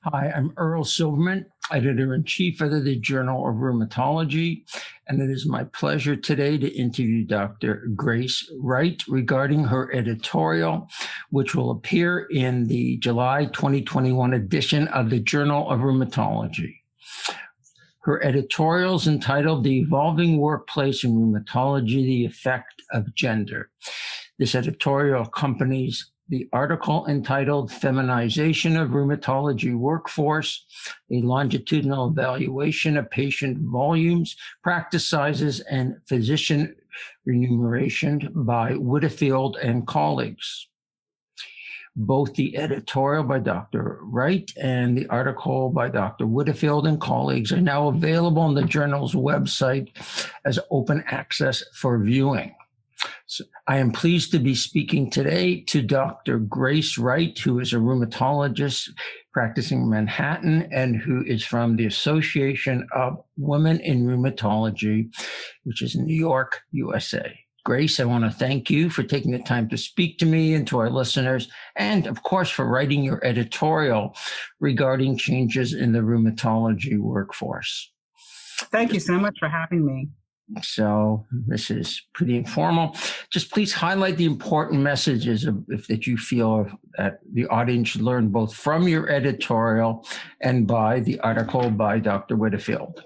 Hi, I'm Earl Silverman, editor-in-chief of the Journal of Rheumatology, and it is my pleasure today to interview Dr. Grace Wright regarding her editorial, which will appear in the July 2021 edition of the Journal of Rheumatology. Her editorial is entitled The Evolving Workplace in Rheumatology, the Effect of Gender. This editorial accompanies the article entitled Feminization of Rheumatology Workforce, a longitudinal evaluation of patient volumes, practice sizes, and physician remuneration by Whitfield and colleagues. Both the editorial by Dr. Wright and the article by Dr. Whitfield and colleagues are now available on the journal's website as open access for viewing. So I am pleased to be speaking today to Dr. Grace Wright, who is a rheumatologist practicing in Manhattan and who is from the Association of Women in Rheumatology, which is in New York, USA. Grace, I want to thank you for taking the time to speak to me and to our listeners, and of course, for writing your editorial regarding changes in the rheumatology workforce. Thank you so much for having me. So this is pretty informal. Just please highlight the important messages that you feel that the audience should learn both from your editorial and by the article by Dr. Whitfield.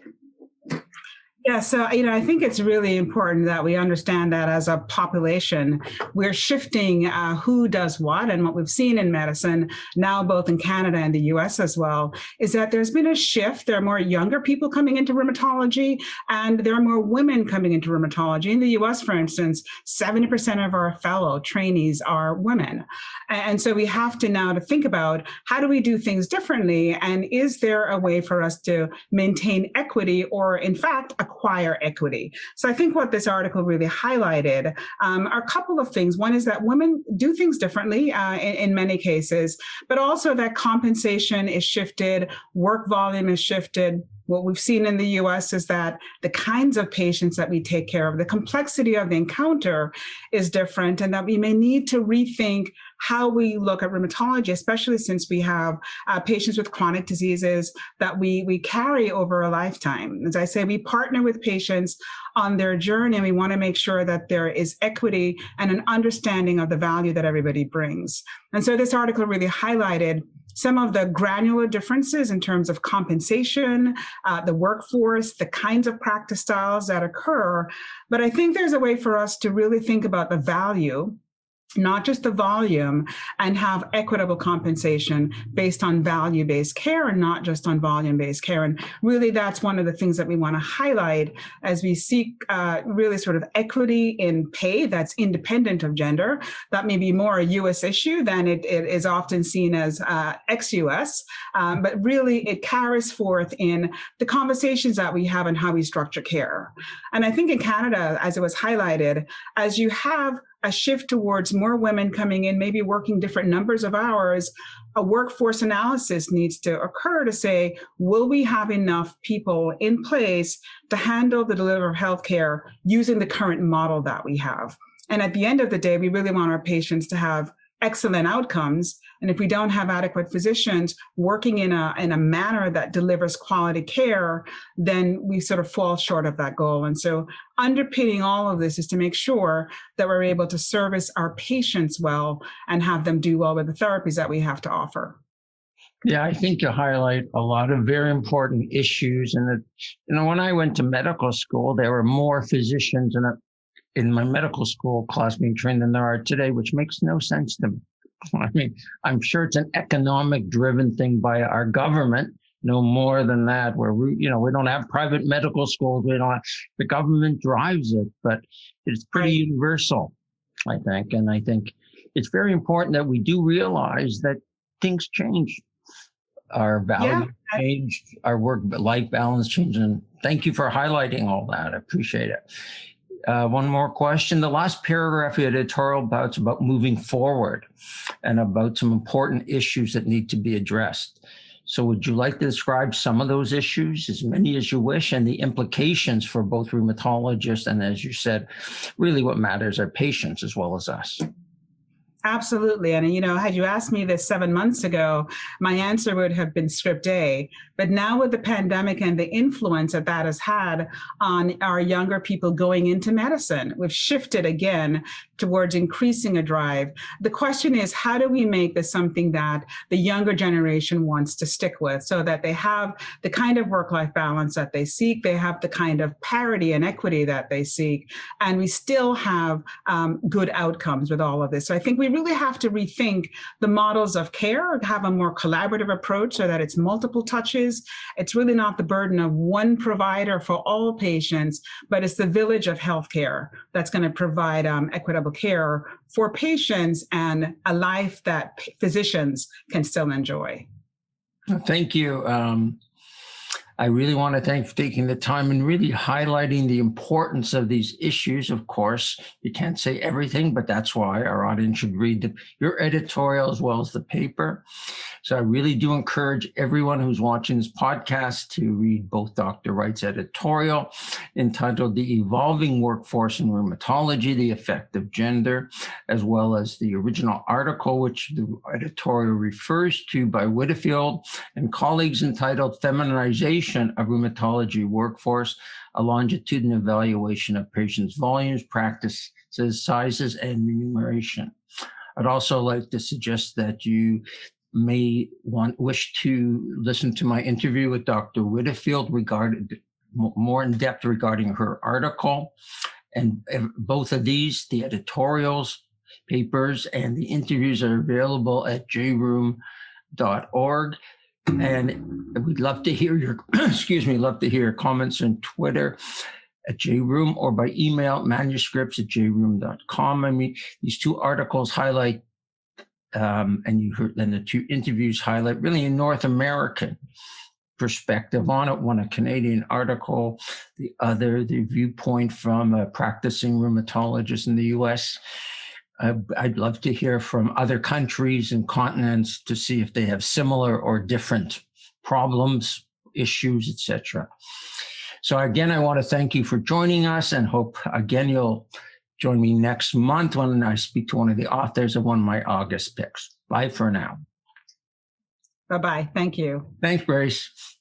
Yeah, so, I think it's really important that we understand that as a population, we're shifting who does what. And what we've seen in medicine now, both in Canada and the US as well, is that there's been a shift. There are more younger people coming into rheumatology, and there are more women coming into rheumatology. In the US, for instance, 70% of our fellow trainees are women. And so we have to now to think about how do we do things differently? And is there a way for us to maintain equity or, in fact, acquire equity? So I think what this article really highlighted are a couple of things. One is that women do things differently in many cases, but also that compensation is shifted, work volume is shifted. What we've seen in the US is that the kinds of patients that we take care of, the complexity of the encounter is different, and that we may need to rethink how we look at rheumatology, especially since we have patients with chronic diseases that we carry over a lifetime. As I say, we partner with patients on their journey, and we want to make sure that there is equity and an understanding of the value that everybody brings. And so this article really highlighted some of the granular differences in terms of compensation, the workforce, the kinds of practice styles that occur. But I think there's a way for us to really think about the value, not just the volume, and have equitable compensation based on value-based care and not just on volume-based care. And really, that's one of the things that we want to highlight as we seek really sort of equity in pay that's independent of gender. That may be more a U.S. issue than it is often seen as ex-U.S., but really it carries forth in the conversations that we have and how we structure care. And I think in Canada, as it was highlighted, as you have a shift towards more women coming in, maybe working different numbers of hours, a workforce analysis needs to occur to say, will we have enough people in place to handle the delivery of healthcare using the current model that we have? And at the end of the day, we really want our patients to have excellent outcomes. And if we don't have adequate physicians working in a manner that delivers quality care, then we sort of fall short of that goal. And so underpinning all of this is to make sure that we're able to service our patients well and have them do well with the therapies that we have to offer. Yeah, I think you highlight a lot of very important issues. And when I went to medical school, there were more physicians in my medical school class being trained than there are today, which makes no sense to me. I mean, I'm sure it's an economic driven thing by our government, no more than that, where we don't have private medical schools. The government drives it, but it's pretty universal, I think. And I think it's very important that we do realize that things change. Our values change, our work-life balance change. And thank you for highlighting all that. I appreciate it. One more question. The last paragraph of the editorial is about moving forward and about some important issues that need to be addressed. So would you like to describe some of those issues, as many as you wish, and the implications for both rheumatologists and, as you said, really what matters are patients as well as us? Absolutely. And, had you asked me this 7 months ago, my answer would have been script A. But now with the pandemic and the influence that that has had on our younger people going into medicine, we've shifted again towards increasing a drive. The question is, how do we make this something that the younger generation wants to stick with so that they have the kind of work-life balance that they seek, they have the kind of parity and equity that they seek, and we still have good outcomes with all of this. So I think we really have to rethink the models of care, have a more collaborative approach so that it's multiple touches. It's really not the burden of one provider for all patients, but it's the village of healthcare that's going to provide equitable care for patients and a life that physicians can still enjoy. Thank you. I really want to thank you for taking the time and really highlighting the importance of these issues. Of course, you can't say everything, but that's why our audience should read your editorial as well as the paper. So I really do encourage everyone who's watching this podcast to read both Dr. Wright's editorial entitled The Evolving Workforce in Rheumatology, The Effect of Gender, as well as the original article, which the editorial refers to by Whitfield and colleagues, entitled Feminization of Rheumatology Workforce, a longitudinal evaluation of patients' volumes, practices, sizes, and remuneration. I'd also like to suggest that you may wish to listen to my interview with Dr. Whitfield regarding more in depth regarding her article. And both of these, the editorials, papers, and the interviews are available at jroom.org. And we'd love to hear your, love to hear your comments on Twitter at jroom or by email, manuscripts@jroom.com. I mean, these two articles highlight, and you heard, and the two interviews highlight really a North American perspective on it. One, a Canadian article, the other, the viewpoint from a practicing rheumatologist in the US. I'd love to hear from other countries and continents to see if they have similar or different problems, issues, etc. So again, I want to thank you for joining us and hope again you'll join me next month when I speak to one of the authors of one of my August picks. Bye for now. Bye-bye. Thank you. Thanks, Grace.